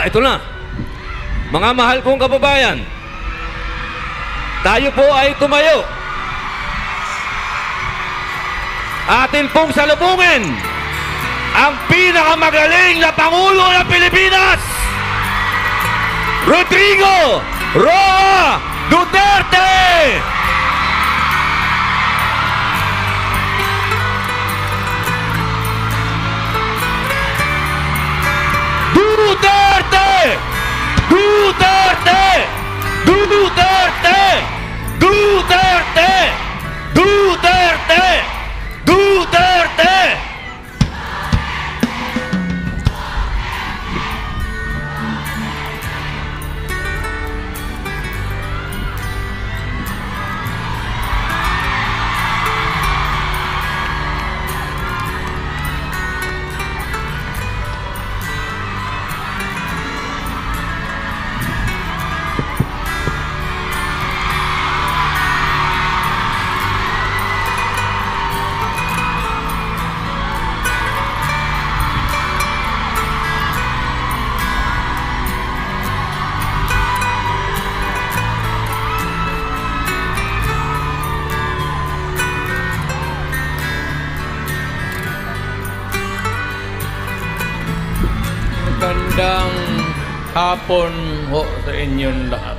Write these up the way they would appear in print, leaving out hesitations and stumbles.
Ito na. Mga mahal kong kababayan, tayo po ay tumayo. Atin pong salubungin ang pinakamagaling na Pangulo ng Pilipinas, Rodrigo Roa Duterte! Duterte! Duterte! Duterte! Duterte! Duterte! Duterte! Magandang hapon ho sa inyong lahat.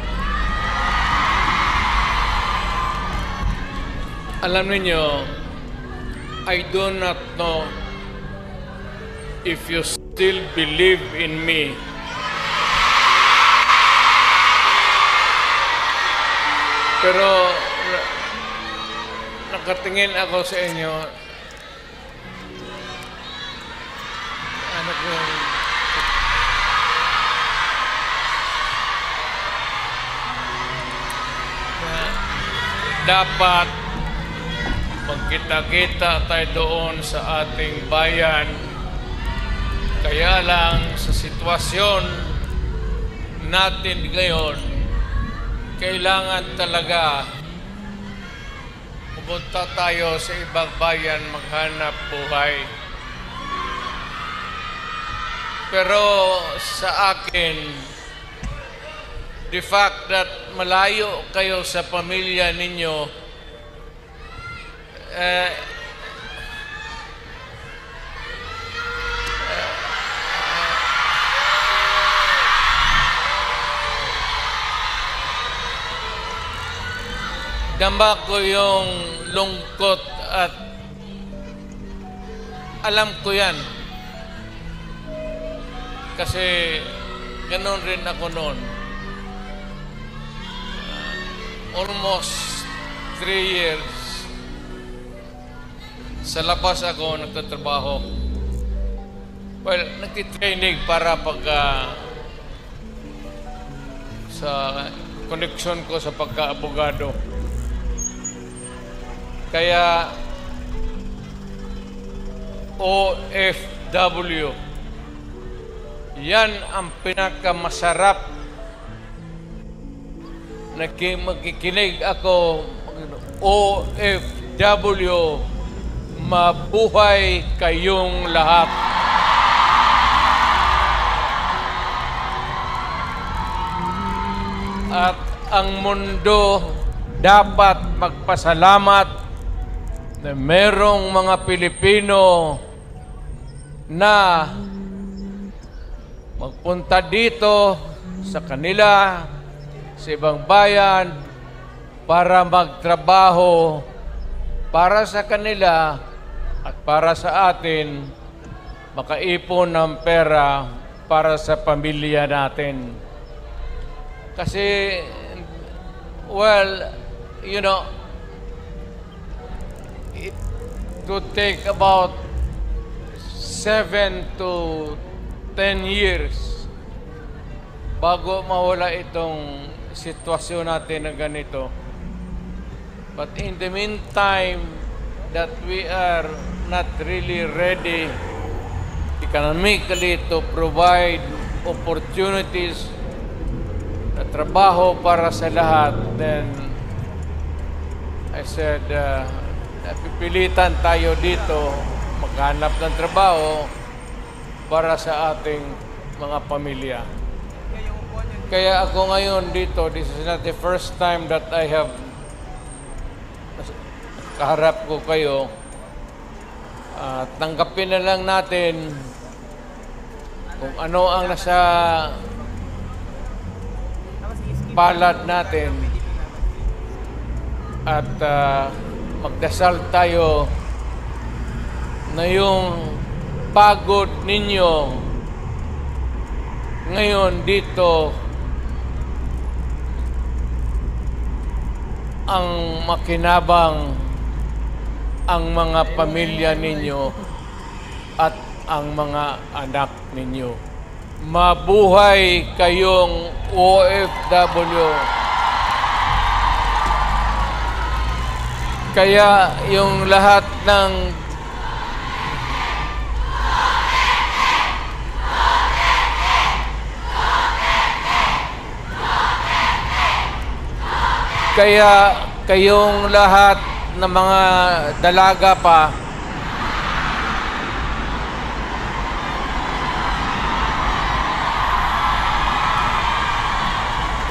Alam niyo, I do not know if you still believe in me. Pero nakatingin ako sa inyo. Anak ko, dapat magkita-kita tayo doon sa ating bayan. Kaya lang sa sitwasyon natin ngayon, kailangan talaga pumunta tayo sa ibang bayan maghanap buhay. Pero sa akin, the fact that malayo kayo sa pamilya ninyo, dama ko yung lungkot at alam ko yan. Kasi ganoon rin ako noon. Almost 3 years sa labas ako nagtatrabaho. Well, nagtitraining para sa connection ko sa pagka-abogado. Kaya OFW, yan ang pinakamasarap. Magkikinig ako, OFW, mabuhay kayong lahat. At ang mundo dapat magpasalamat na merong mga Pilipino na magpunta dito sa kanila, sa ibang bayan, para magtrabaho para sa kanila at para sa atin, makaipon ng pera para sa pamilya natin. Kasi, well, you know, it would take about 7 to 10 years bago mawala itong sitwasyon natin na ganito. But in the meantime, that we are not really ready economically to provide opportunities na trabaho para sa lahat, then I said, napipilitan tayo dito maghanap ng trabaho para sa ating mga pamilya. Kaya ako ngayon dito, this is not the first time that I have kaharap ko kayo. Tanggapin na lang natin kung ano ang nasa palad natin at magdasal tayo na yung pagod ninyo ngayon dito ang makinabang ang mga pamilya ninyo at ang mga anak ninyo. Mabuhay kayong OFW. Kaya yung lahat ng kayong lahat ng mga dalaga pa,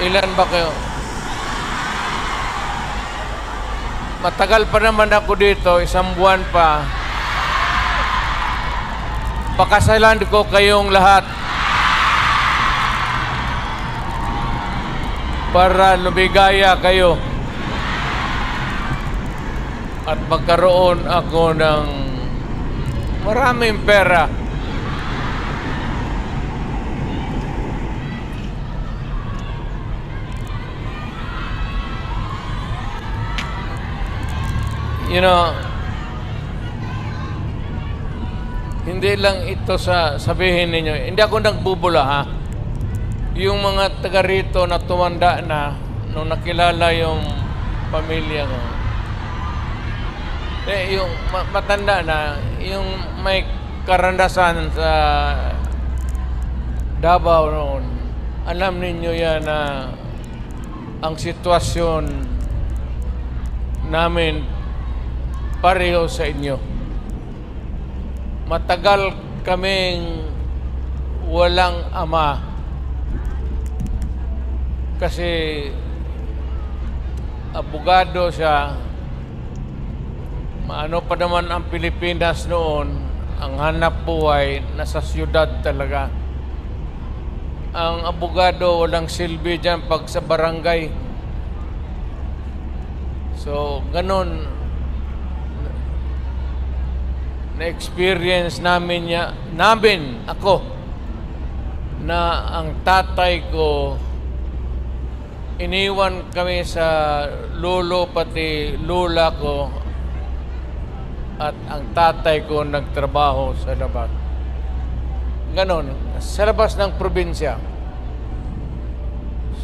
ilan ba kayo? Matagal pa naman ako dito, 1 buwan pa. Pakasalan ko kayong lahat para lumigaya kayo at magkaroon ako ng maraming pera. You know, hindi lang ito sa sabihin ninyo. Hindi ako nagbubula, ha? Yung mga taga rito na tumanda na nung nakilala yung pamilya ko. Yung matanda na, yung may karandasan sa Davao noon, alam ninyo yan na ang sitwasyon namin pareho sa inyo. Matagal kaming walang ama kasi abogado siya. Maano pa naman ang Pilipinas noon, ang hanap buhay nasa siyudad talaga. Ang abogado walang silbi dyan pag sa barangay. So, ganun na-experience namin ako, na ang tatay ko, iniwan kami sa lolo pati lula ko at ang tatay ko nagtrabaho sa labas. Ganon, sa labas ng probinsya.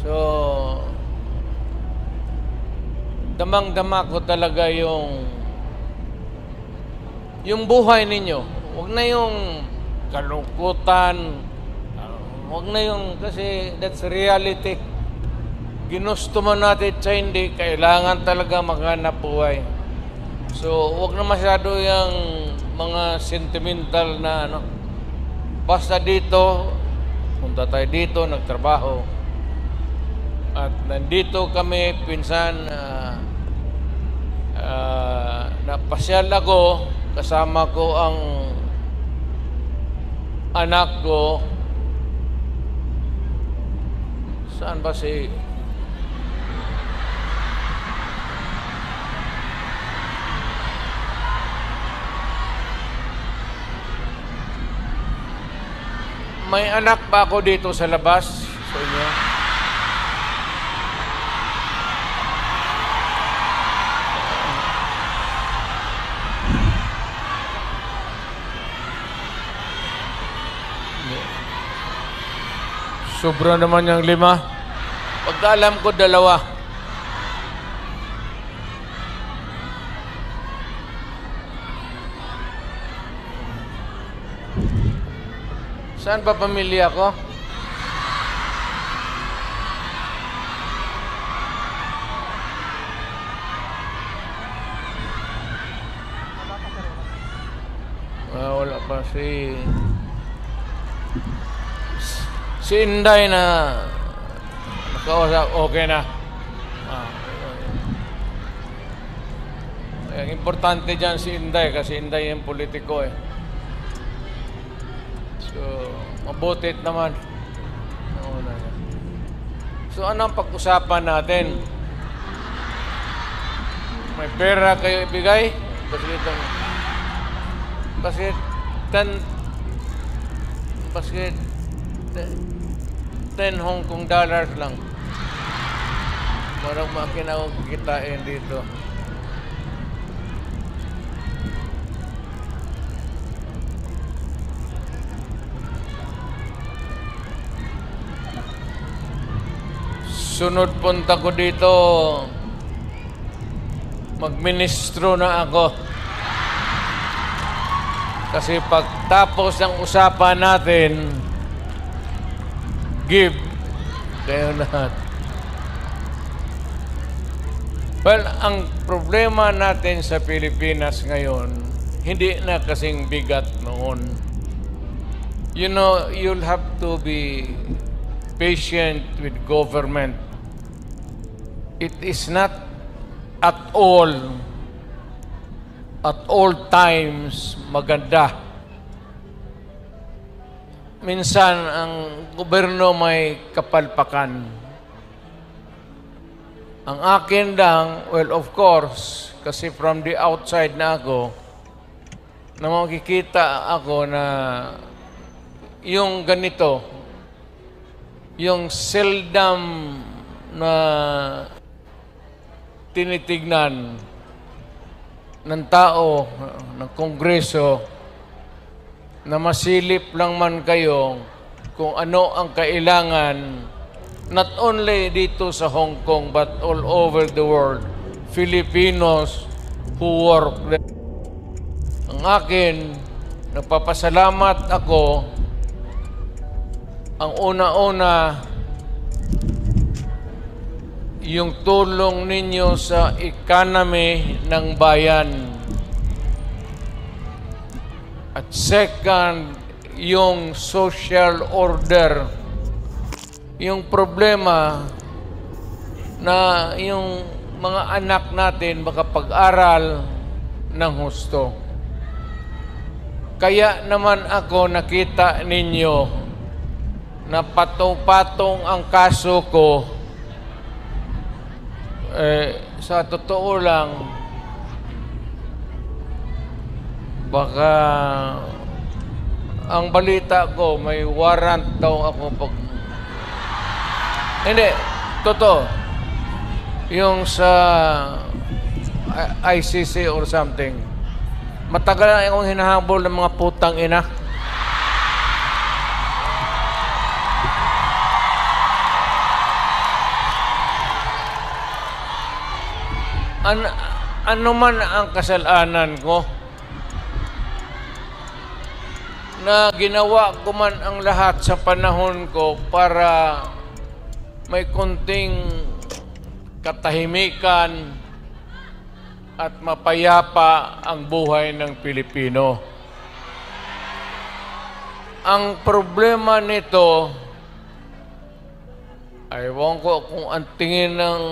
So, damang-dama ko talaga yung buhay ninyo. Huwag na yung kalungkutan. Huwag na yung, kasi that's reality. Ginusto mo natin sa hindi, kailangan talaga maghanap buhay. So, huwag na masyado yung mga sentimental na ano. Basta dito, punta tayo dito, nagtrabaho. At nandito kami, pinsan, napasyal ako, kasama ko ang anak ko. Saan ba si... May anak ba ako dito sa labas sa inyo? Sobra naman yung 5. Pagkaalam ko 2. Saan ba pamilya ko? Wala pa si Inday na Kausap, okay na. Ang importante dyan si Inday kasi Inday yung politiko eh. So, mabutit naman. So, anong pag-usapan natin? May pera kayo ibigay? Basket 10 Hong Kong dollars lang. Parang makinakitain dito. Sunod punta ko dito, magministro na ako. Kasi pagtapos ng usapan natin, give kayo lahat. Well, ang problema natin sa Pilipinas ngayon, hindi na kasing bigat noon. You know, you'll have to be patient with government. It is not at all times maganda. Minsan, ang gobyerno may kapalpakan. Ang akin lang, well, of course, kasi from the outside na ako, na makikita ako na yung ganito, yung seldom na tinitignan ng tao, ng Kongreso, na masilip lang man kayo kung ano ang kailangan, not only dito sa Hong Kong, but all over the world, Filipinos who work there. Ang akin, nagpapasalamat ako, ang una-una, yung tulong ninyo sa economy ng bayan. At second, yung social order. Yung problema na yung mga anak natin makapag-aral ng husto. Kaya naman ako nakita ninyo na patong-patong ang kaso ko. Sa totoo lang, baka ang balita ko may warrant daw ako pag... Hindi, totoo. Yung sa ICC or something. Matagal na akong hinahabol ng mga putang ina. Ano man ang kasalanan ko, na ginawa ko man ang lahat sa panahon ko para may konting katahimikan at mapayapa ang buhay ng Pilipino. Ang problema nito, ewan ko kung ang tingin ng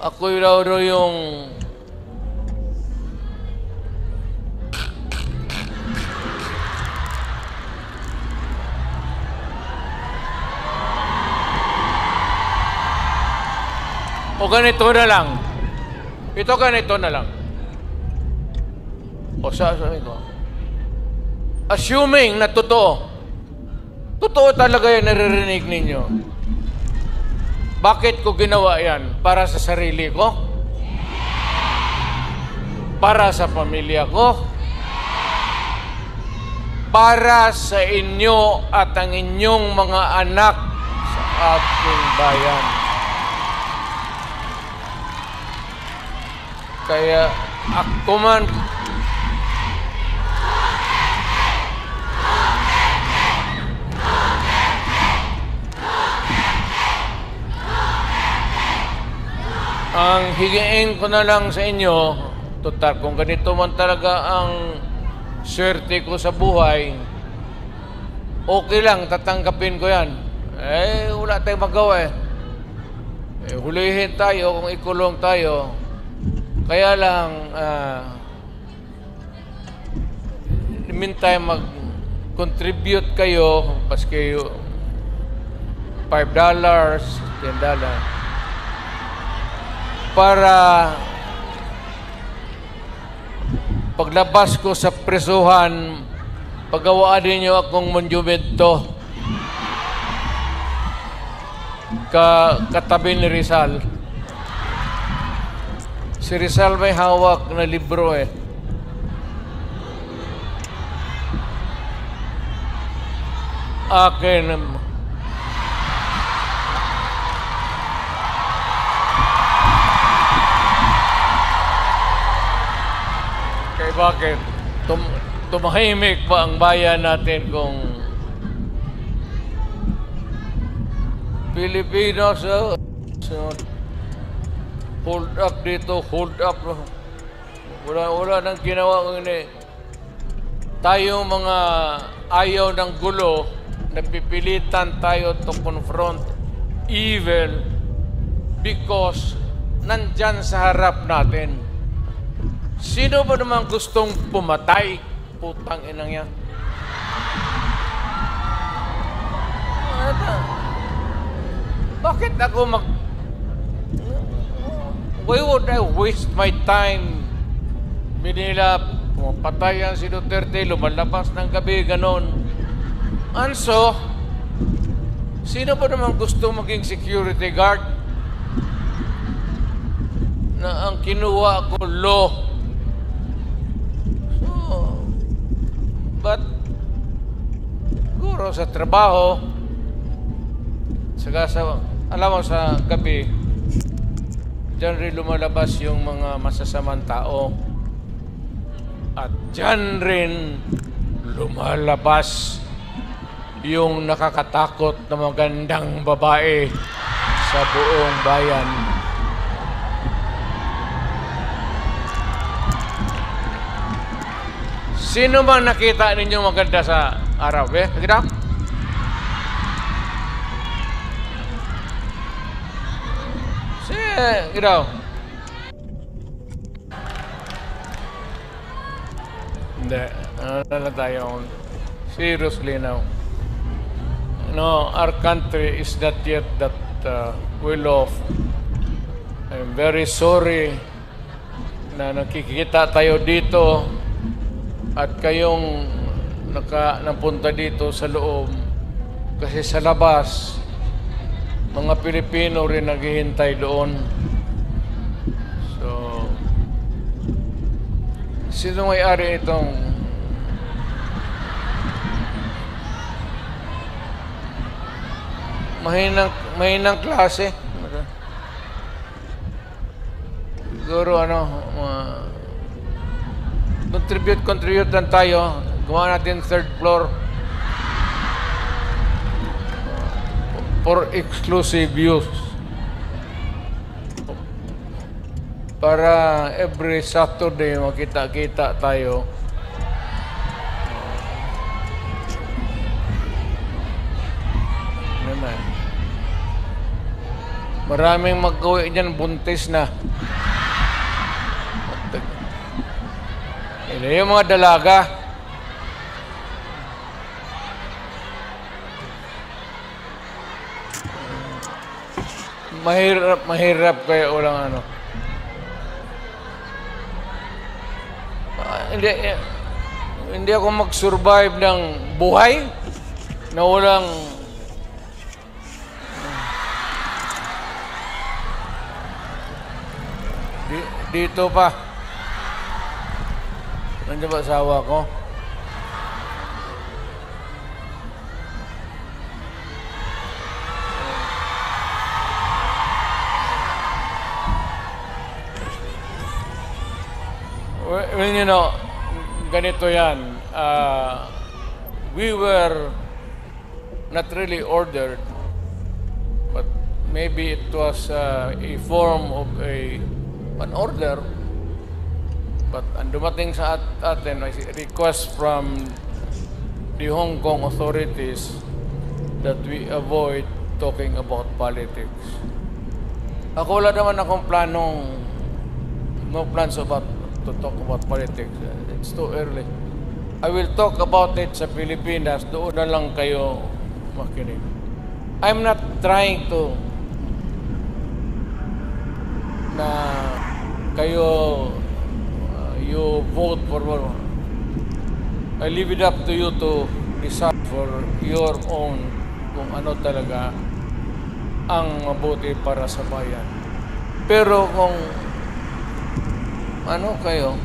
ako'y raw yung o ganito na lang. Ito ganito na lang. O sasabi ko. Assuming na totoo. Totoo talaga yan naririnig ninyo. Bakit ko ginawa yan? Para sa sarili ko? Para sa pamilya ko? Para sa inyo at ang inyong mga anak sa ating bayan. Kaya ako man ang higiin ko na lang sa inyo, total, kung ganito man talaga ang swerte ko sa buhay, okay lang, tatanggapin ko yan. Wala tayong magawa hulihin tayo kung ikulong tayo. Kaya lang, in the meantime, mag-contribute kayo, paski $5, $10, para paglabas ko sa presuhan, pagawaan ninyo akong monumento katabi ni Rizal. Si Rizal may hawak na libro Akin. Kaya bakit? Tumahimik pa ang bayan natin kung Pilipinos, hold up dito, hold up. Wala nang ginawa ini. Tayo mga ayaw ng gulo, napipilitan tayo to confront evil because nandyan sa harap natin. Sino ba naman gustong pumatay? Putang inang yan. Bakit ako why would I waste my time? Binila, pumapatayan si Duterte, lumalabas ng gabi, ganon. Anso, sino ba naman gusto maging security guard? Na ang kinuha ko, law. But, siguro sa trabaho, alam mo sa gabi, dyan rin lumalabas yung mga masasamang tao. At dyan rin lumalabas yung nakakatakot na magandang babae sa buong bayan. Sino bang nakita ninyo maganda sa araw? Nakita? Hindi. Ano na tayo? Seriously now. No, our country is not yet that well off. I'm very sorry na nakikita tayo dito at kayong napunta dito sa loob kasi sa labas mga Pilipino rin naghihintay doon. So, sino may-ari itong mahinang klase? Siguro contribute lang tayo. Gawa natin third floor for exclusive use. Para every Saturday makita-kita tayo. Naman. Maraming mag-uwi dyan, buntis na. Yung mga dalaga. Mahirap kaya walang hindi ako mag-survive ng buhay na walang dito pa. Nandiyan ba asawa ko? Well, you know, ganito yan. We were not really ordered, but maybe it was a form of an order. But ang dumating sa atin, may request from the Hong Kong authorities that we avoid talking about politics. Ako wala naman akong no plans to talk about politics. It's too early. I will talk about it sa Pilipinas. Doon na lang kayo makinig. I'm not trying to na kayo you vote for one. I leave it up to you to decide for your own kung ano talaga ang mabuti para sa bayan. Pero kung ano kayo,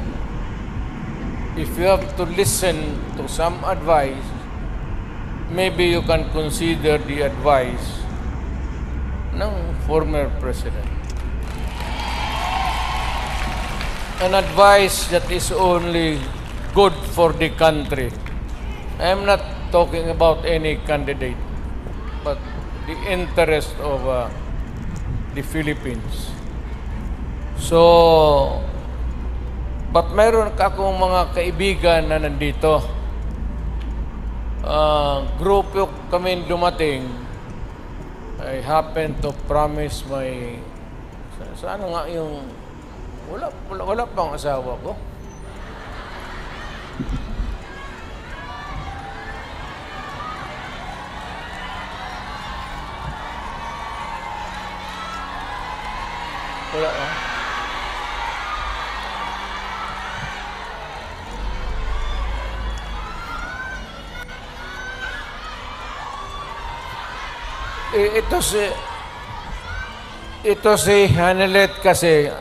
if you have to listen to some advice, maybe you can consider the advice ng former president. An advice that is only good for the country. I am not talking about any candidate, but the interest of the Philippines. So, but mayroon akong mga kaibigan na nandito. Grupo kami dumating. I happen to promise my... Saan nga yung... Wala pang asawa ko. Wala ah. Ito si Hanelet kasi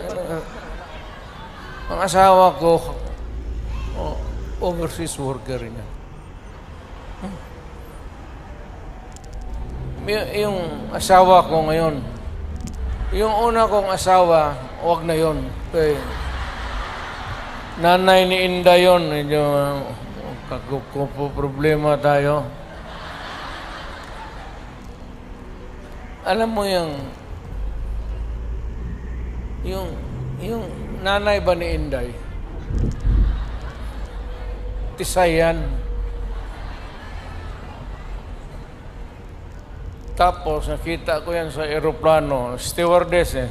ang asawa ko overseas worker niya. Yung asawa ko ngayon, yung una kong asawa, wag na yon. Nanay ni Inda yun, medyo problema tayo. Alam mo yung nanay ba ni Inday? Tisayan. Tapos nakita ko yan sa aeroplano, stewardess eh.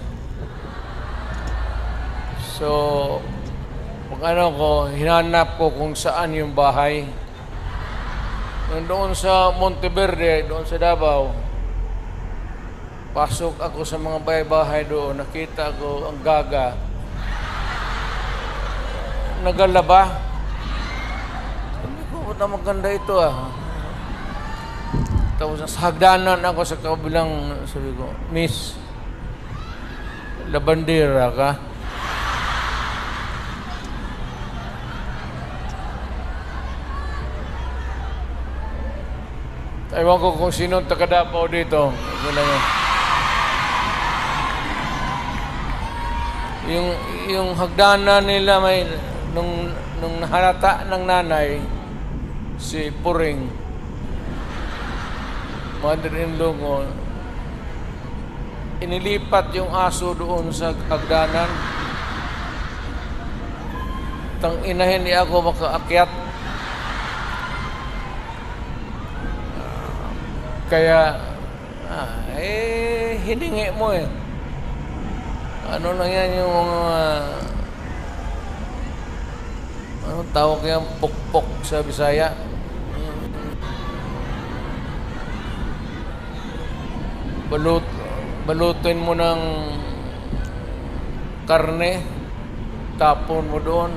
So, pag hinanap ko kung saan yung bahay. Doon sa Monteverde, doon sa Davao, pasok ako sa mga bahay-bahay doon, nakita ko ang gaga. Nagalaba. Sabi ko, ba't na maganda ito ah? Tapos sa hagdanan ako sa kabilang, sabi ko, Miss, labandera ka? Ewan ko kung sino taga-Davao dito. Yung hagdanan nila may nung nahalata ng nanay si Puring, mother-in-law ko, inilipat yung aso doon sa hagdanan. Tang inahin ni ako makaakyat. Kaya hiningi mo eh. Ano lang yan yung anong tawag yan? Pukpok sa Bisaya. Balutin mo ng karne, tapon mo doon.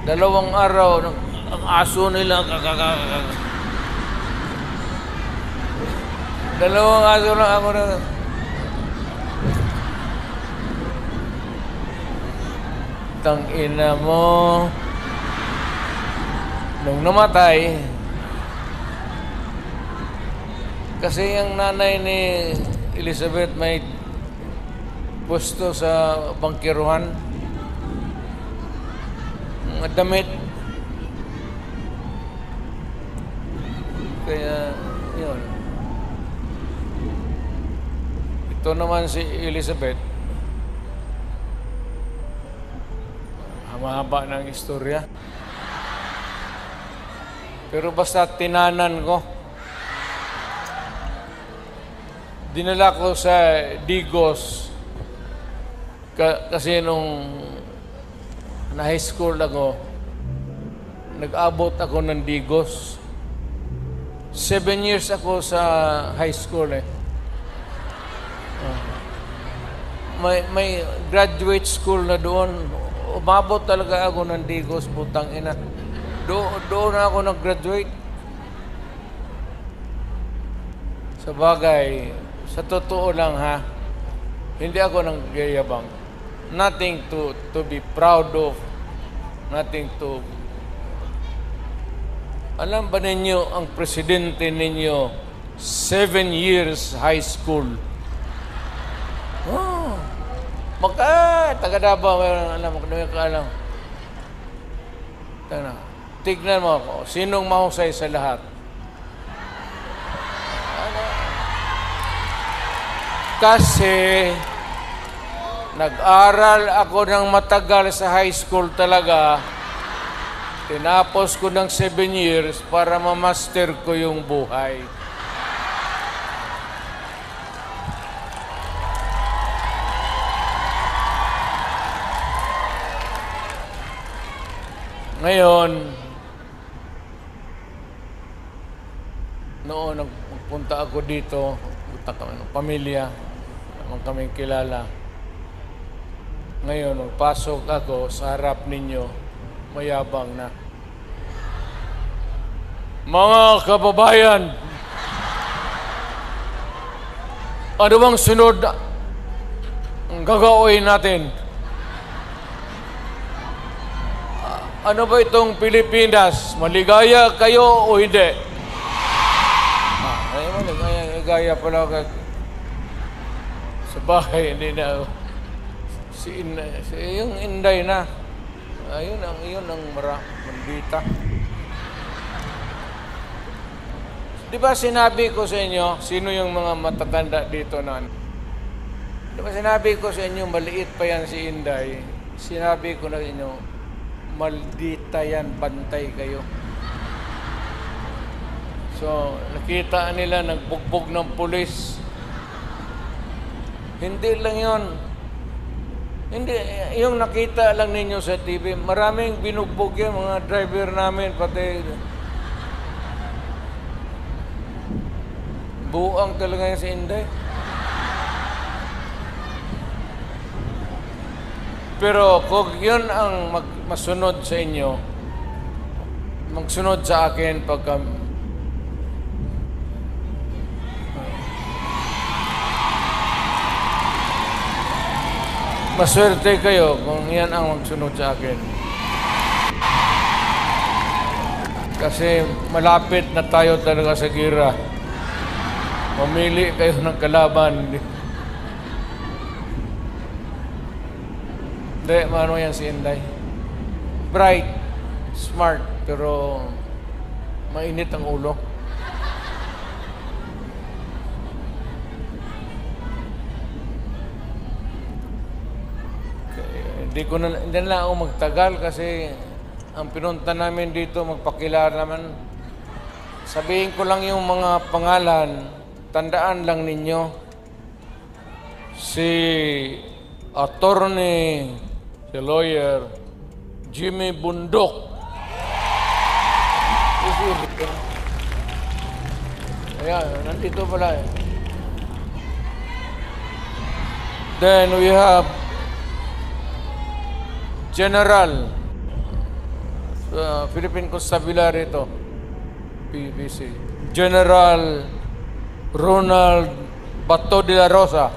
2 araw, ang aso nila 2 aso lang ako na. Tangina mo. Nung namatay, kasi yung nanay ni Elizabeth may pwesto sa bangkiruhan, mga damit. Kaya yun. Ito naman si Elizabeth, Mahaba ng istorya. Pero basta tinanan ko. Dinala ko sa Digos kasi nung na high school ako, nag-abot ako ng Digos. 7 years ako sa high school eh. May graduate school na doon. Umabot talaga ako ng Digos, putang ina. Doon ako nag-graduate. Sa bagay, sa totoo lang ha, hindi ako nangyayabang. Nothing to be proud of. Nothing to... Alam ba ninyo, ang presidente ninyo, 7 years high school. Oh, taga-Davao, alam mo, alam. Tignan mo ako, sinong mahusay sa lahat? Kasi nag-aral ako ng matagal sa high school talaga. Tinapos ko ng 7 years para ma-master ko yung buhay. Ngayon, noon nagpunta ako dito, punta kami ng pamilya, naman kaming kilala. Ngayon, magpasok ako sa harap ninyo, mayabang na. Mga kababayan, ano bang sunod ang gagawin natin? Ano ba itong Pilipinas? Maligaya kayo o hindi? Ay, maligaya pala ka. Sa bahay, hindi na. Yung Inday na. Ayun ang maldita. Di ba sinabi ko sa inyo, sino yung mga matatanda dito na? Di ba sinabi ko sa inyo, maliit pa yan si Inday? Sinabi ko na sa inyo, maldita yan, bantay kayo. So, nakita nila nagbugbog ng pulis. Hindi lang yon. Hindi, yung nakita lang ninyo sa TV, maraming binugbog yan, mga driver namin, pati buang talaga yan si Inday. Pero kung yun ang masunod sa inyo, magsunod sa akin pagka maswerte kayo kung yan ang magsunod sa akin. Kasi malapit na tayo talaga sa gira. Mamili kayo ng kalaban. Hindi, mano yan si Inday. Bright, smart, pero mainit ang ulo. Hindi na ako magtagal kasi ang pinunta namin dito, magpakilala naman. Sabihin ko lang yung mga pangalan, tandaan lang ninyo. Si attorney, si lawyer, Jimmy Bundok. Ayan, nandito pala eh. Then we have General Philippine Constabulary ito, PBC. General Ronald Bato de la Rosa.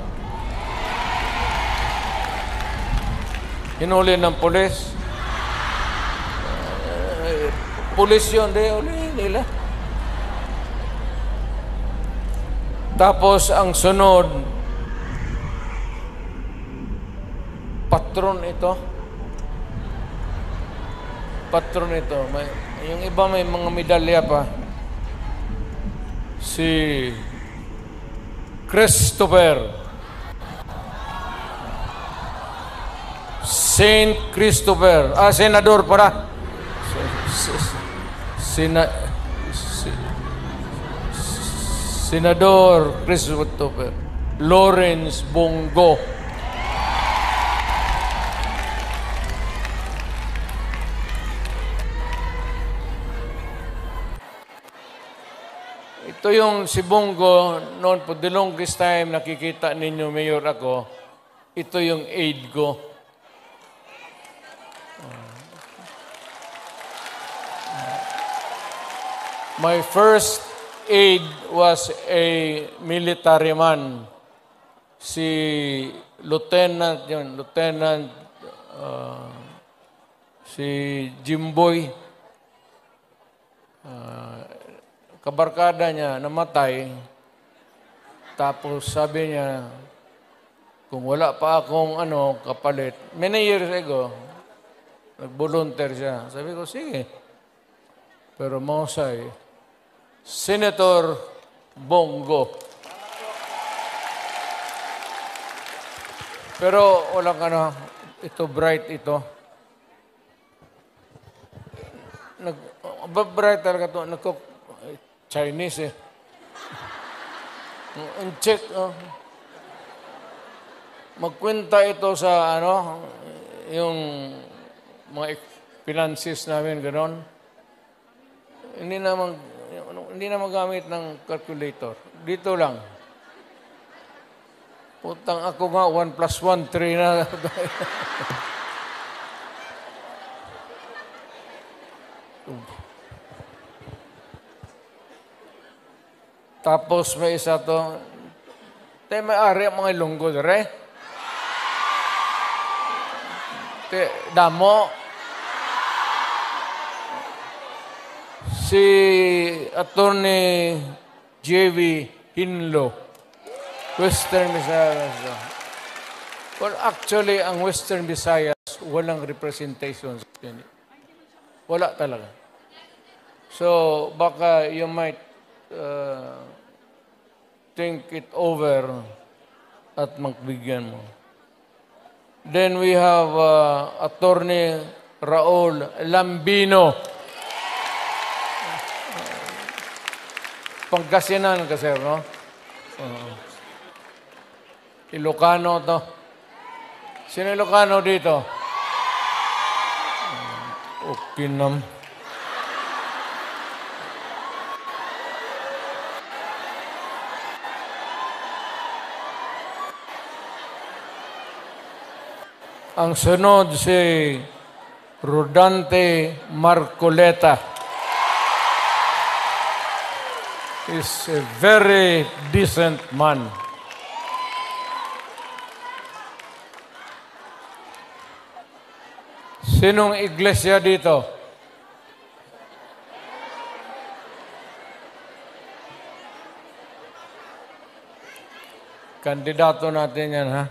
Hinuli ng pulis. Pulis yun, uli nila. Tapos ang sunod, patron ito. Patron ito. Yung iba may mga medalya pa. Si Christopher Saint Christopher. Senador para. Senador Christopher Lawrence Bongo. Ito yung si Bongo, noon po, the longest time nakikita ninyo, Mayor, ako, ito yung aide ko. My first aide was a military man. Si Lieutenant, si Jimboy, kabarkada niya, namatay. Tapos sabi niya, kung wala pa akong kapalit, many years ago, nag-volunteer siya. Sabi ko, sige. Pero mahusay, Senator Bongo. Pero walang ito bright ito. Bright talaga ito. Chinese check. Magkwenta ito sa yung mga finances namin, gano'n. Hindi na magamit ng calculator. Dito lang. Putang ako nga, 1 + 1, 3 na. Tapos may isa to. Tayo may-ari ang mga ilonggo, dere. Damo. Si Attorney J.V. Hinlo, Western Visayas. Well, actually, ang Western Visayas, walang representation. Wala talaga. So, baka you might think it over at magbigyan mo. Then we have Attorney Raul Lambino. Pangasinan kasi, no? Ilocano to. Sino Ilocano dito? Okay nam. Ang sunod si Rodante Marcoleta. Is a very decent man. Sinong iglesia dito? Kandidato natin yan, ha?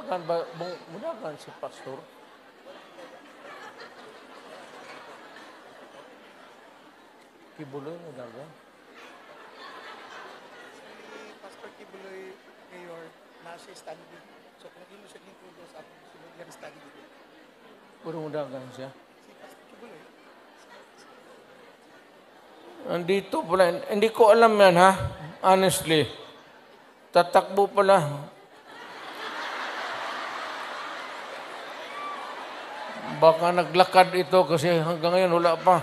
Mudahan si Pastor. Kibuloy, mudahan. Si Pastor Kibuloy, Mayor, nasa study dito. So, kung hindi mo siya dito sa ating sunod yan study dito. Puro mudahan siya. Si Pastor Kibuloy. Andito pala. Hindi ko alam yan, ha? Honestly. Tatakbo pala. Baka naglakad ito kasi hanggang ngayon wala pa.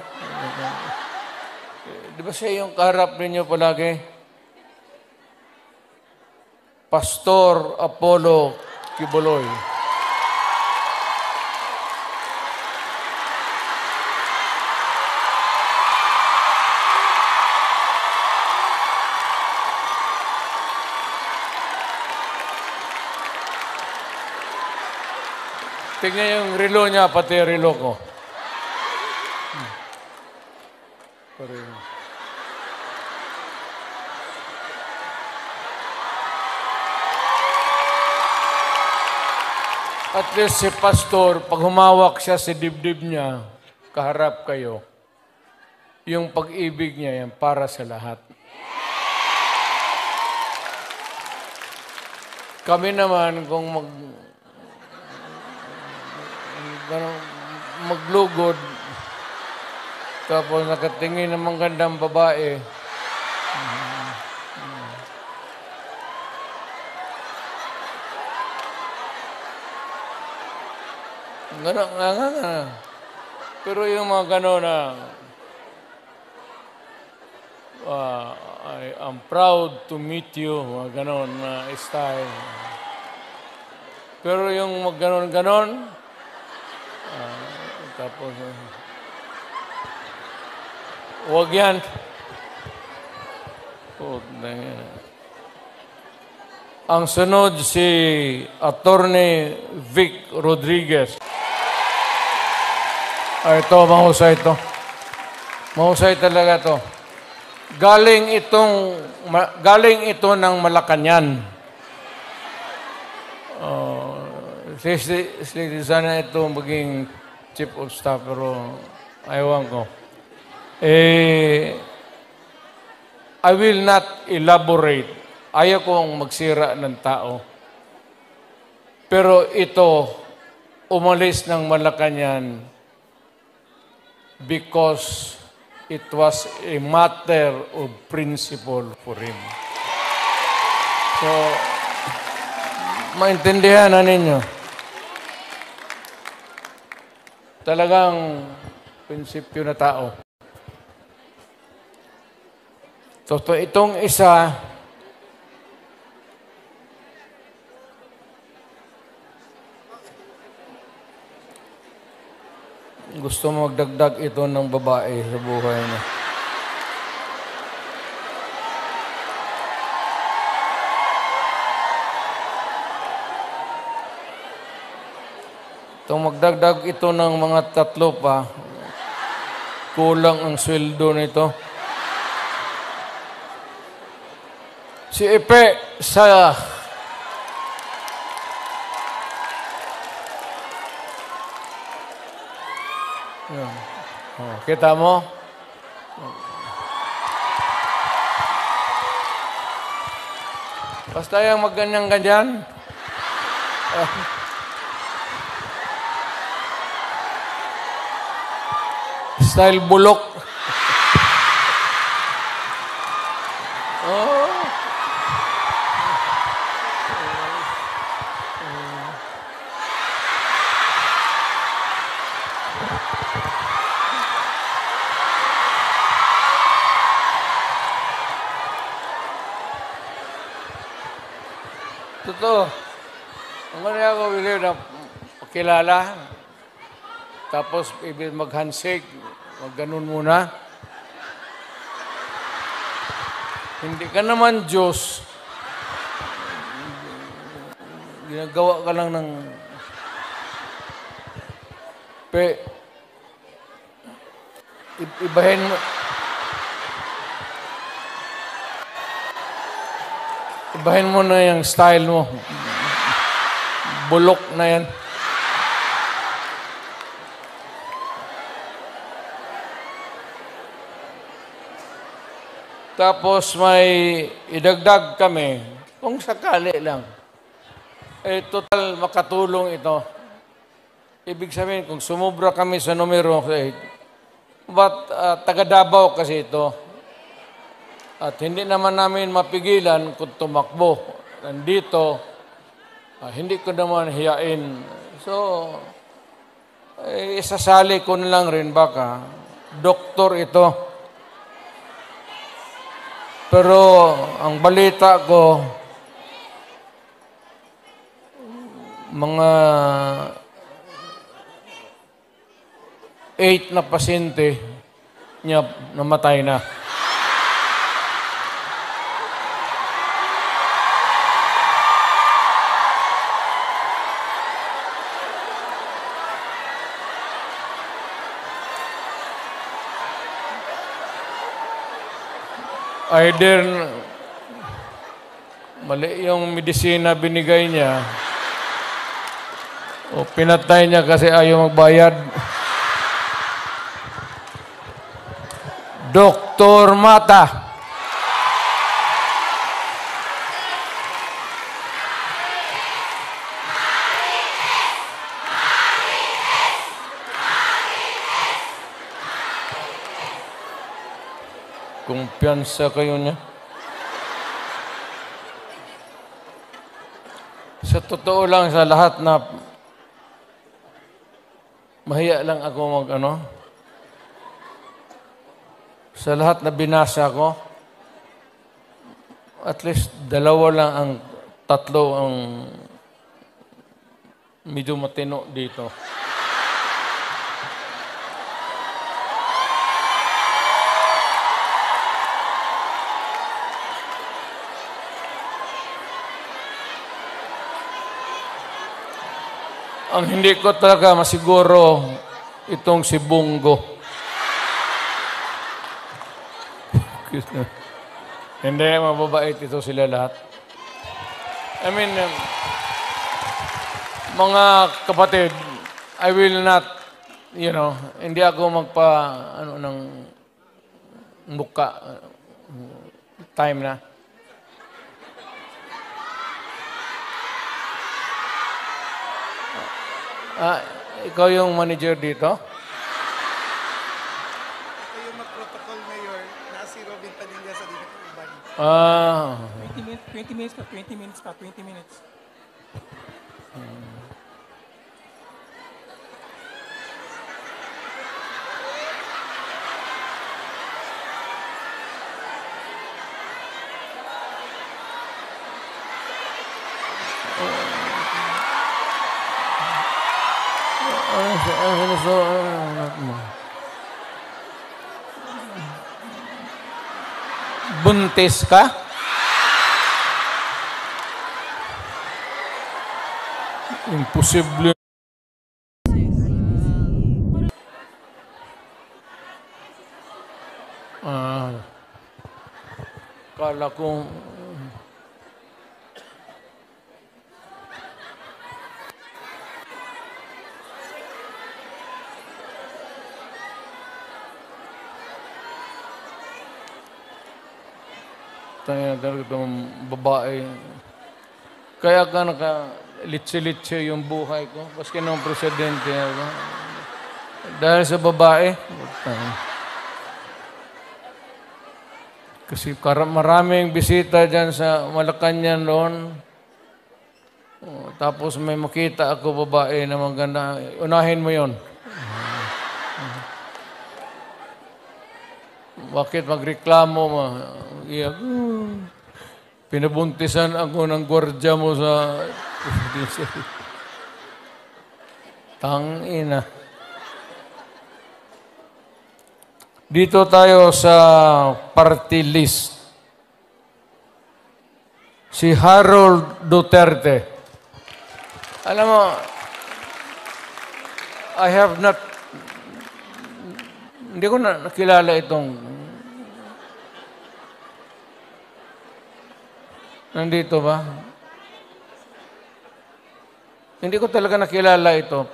Di ba siya yung kaharap ninyo palagi? Pastor Apollo Kibuloy. Tingnan yung relo niya, pati relo ko. Pareho. At least si Pastor, pag humawak siya sa dibdib niya, kaharap kayo. yung pag-ibig niya yan para sa lahat. Kami naman, kung maglugod, tapos nakatingin ng magandang babae, gano'n nga. Pero yung mga gano'n na, I'm proud to meet you, mga gano'n na style. Pero yung mga gano'n, tapos, huwag yan. Ang sunod si Attorney Vic Rodriguez. Ito, mahusay ito. Mahusay talaga ito. Galing ito ng Malacañang. Sana ito maging chief of staff, pero ayawan ko. I will not elaborate. Ayaw kong magsira ng tao. Pero ito, umalis ng Malacañang because it was a matter of principle for him. So, maintindihan na ninyo. Talagang prinsipyo na tao. So, itong isa, gusto mo magdagdag ito ng babae sa buhay niya. Itong magdagdag ito ng mga 3 pa, kulang ang sweldo nito. Si Epe sa kita mo? Basta yung magganyan-ganyan. Style bulok. Totoo. Ang kanya ako, Willie, na pakilala, tapos ibig mag-handshake, mag-ganun muna. Hindi ka naman Diyos. Ginagawa ka lang ng ibahin mo. Ibahin mo na yung style mo. Bulok na yan. Tapos may idagdag kami, kung sakali lang. Total makatulong ito. Ibig sabihin, kung sumubra kami sa numero 8, but taga Davao kasi ito. At hindi naman namin mapigilan kung tumakbo. Nandito, hindi ko naman hiyain. So, isasali ko na lang rin baka. Doktor ito. Pero, ang balita ko, mga 8 na pasyente niya namatay na. Either mali yung medisina binigay niya o pinatay niya kasi ayaw magbayad. Dr. Mata. Kumpiyansa kayo niya. Sa totoo lang, sa lahat na mahiya lang ako sa lahat na binasa ko, at least tatlo ang medyo matino dito. Ang hindi ko talaga masiguro itong si Bungo. Hindi, mababait ito sila lahat. I mean, mga kapatid, I will not, hindi ako ng muka. Time na. Ikaw yung manager dito? Ito yung mag-protocol, Mayor, na si Robin Padilla sa Dito Uban. 20 minutes pa. Buntis ka? Imposible. Kala ko talaga itong babae. Kaya ka litsi-litsi yung buhay ko. Paski ng presidente ako. Dahil sa babae. Kasi maraming bisita dyan sa Malacanang noon. Tapos may makita ako babae na maganda. Unahin mo yon. Bakit magreklamo mo? Pinabuntisan ako ng gwardya mo sa... Tangina. Dito tayo sa party list. Si Harold Duterte. Alam mo, hindi ko na nakilala itong nandito ba? Hindi ko talaga nakilala ito.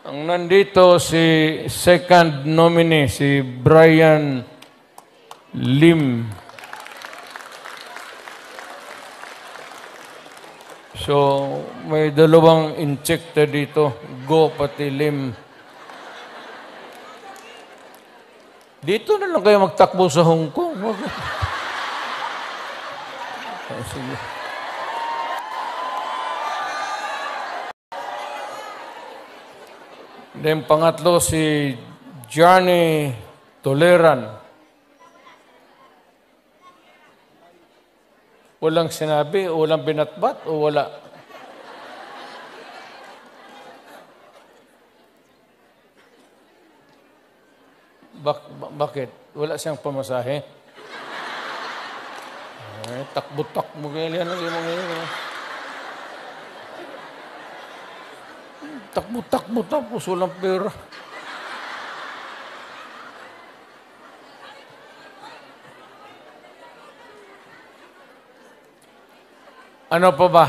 Ang nandito si second nominee, si Brian Lim. So, may dalawang injector dito. Go pati Lim. Dito na lang kayo magtakbo sa Hong Kong. Sige. Then pangatlo si Johnny Toleran. Walang sinabi, walang binatbat, o wala? Bakit? Wala siyang pamasahe? Takbo-takbo ganyan lang yung mga yun. Takbo-takbo tapos walang pera. Ano pa ba?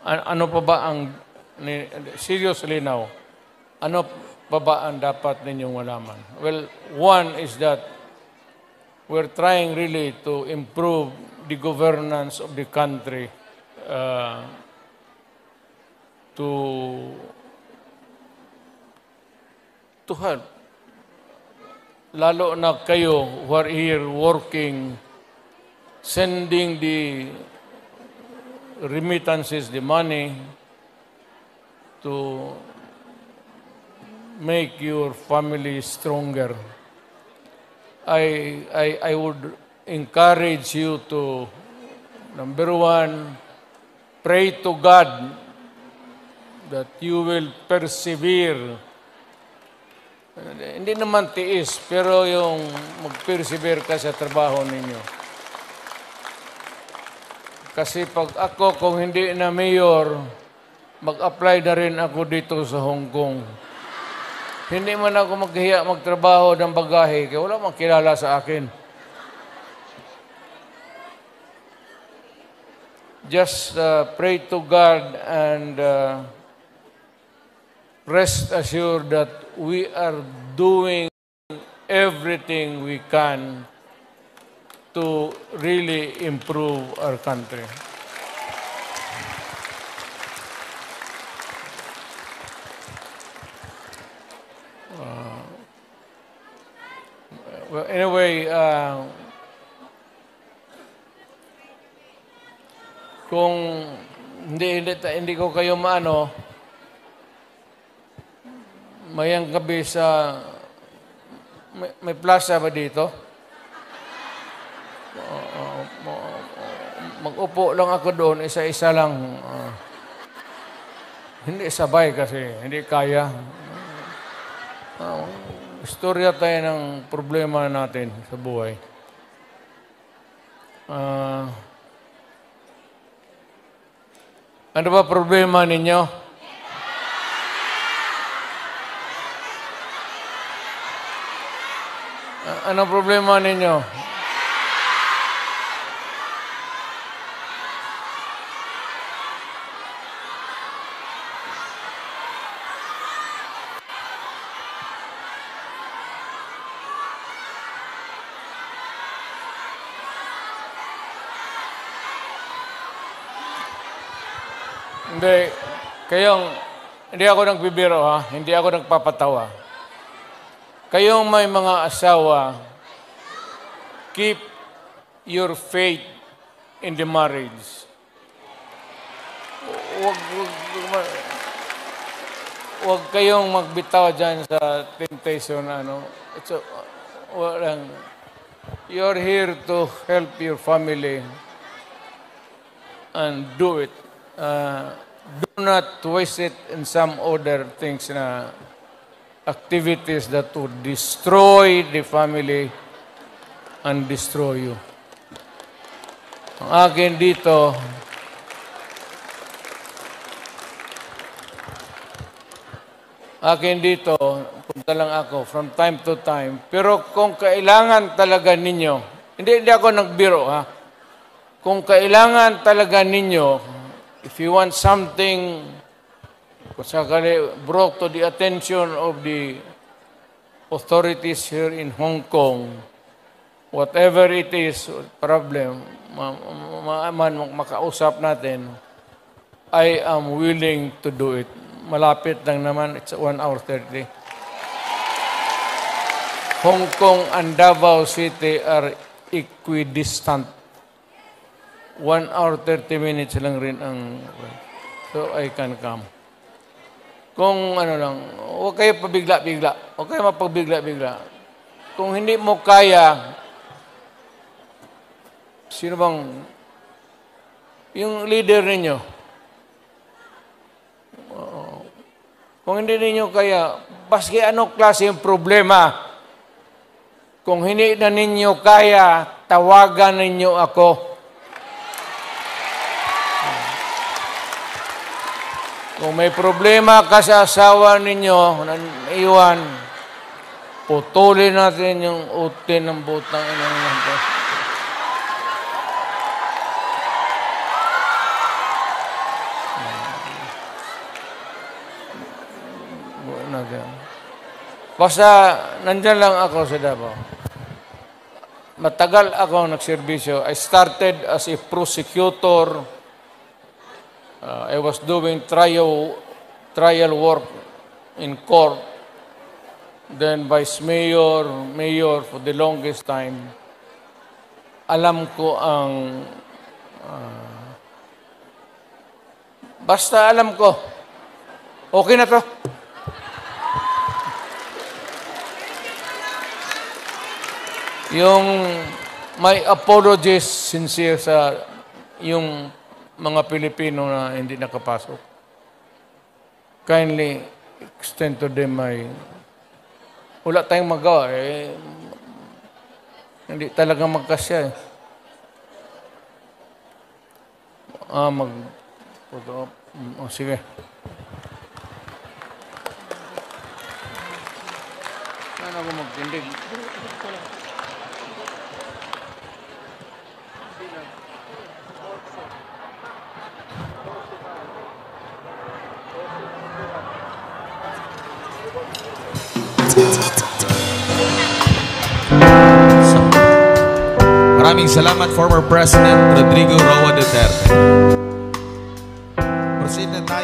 Ano pa ba ang... seriously now, ano pa ba ang dapat ninyong malaman? Well, one is that we're trying really to improve the governance of the country to help. Lalo na kayo who are here working, sending the remittances, the money, to make your family stronger. I would encourage you to, number one, pray to God that you will persevere. Hindi naman tiis, pero yung mag-persevere ka sa trabaho ninyo. Kasi pag ako, kung hindi na mayor, mag-apply na rin ako dito sa Hong Kong. Hindi man ako maghiya magtrabaho ng bagahe, kaya wala mang kilala sa akin. Just pray to God and rest assured that we are doing everything we can to really improve our country. Well, anyway, kung hindi ko kayo maano, mayang gabi sa may plaza ba dito? Mag-upo lang ako doon, isa-isa lang. Hindi sabay kasi, hindi kaya. Istorya tayo ng problema natin sa buhay. Ano ba problema ninyo? Ano problema ninyo? Hindi ako nagbibiro ha, hindi ako nagpapatawa. Kayong may mga asawa, keep your faith in the marriage. Huwag kayong magbitaw dyan sa temptation. You're here to help your family and do it. Do not waste it in some other things na activities that would destroy the family and destroy you. Ang akin dito, punta lang ako from time to time. Pero kung kailangan talaga ninyo, hindi ako nagbiro ha. Kung kailangan talaga ninyo, if you want something brought to the attention of the authorities here in Hong Kong, whatever it is, problem, makausap natin, I am willing to do it. Malapit lang naman, it's 1 hour 30. Hong Kong and Davao City are equidistant. 1 hour 30 minutes lang rin ang... So, I can come. Kung ano lang, huwag kayo pabigla-bigla. Huwag kayo mapabigla-bigla. Kung hindi mo kaya, sino bang... Yung leader ninyo. Kung hindi ninyo kaya, baski ano klase yung problema. Kung hindi na ninyo kaya, tawagan ninyo ako. Kung may problema ka sa asawa ninyo, iwan, putulin natin yung utin ng butang inang. Okay. Basta, nandyan lang ako sa Davao. Matagal ako nagserbisyo. I started as a prosecutor. I was doing trial work in court. Then vice mayor, mayor for the longest time. Alam ko ang... basta alam ko. Okay na to. Yung may apologies sincere sa yung mga Pilipino na hindi nakapasok. Kindly extend to them my... Wala tayong magawa. Hindi talaga magkasya. Sige. Saan ako magtindig? Maraming salamat, former President Rodrigo Roa Duterte. Proceed na tayo.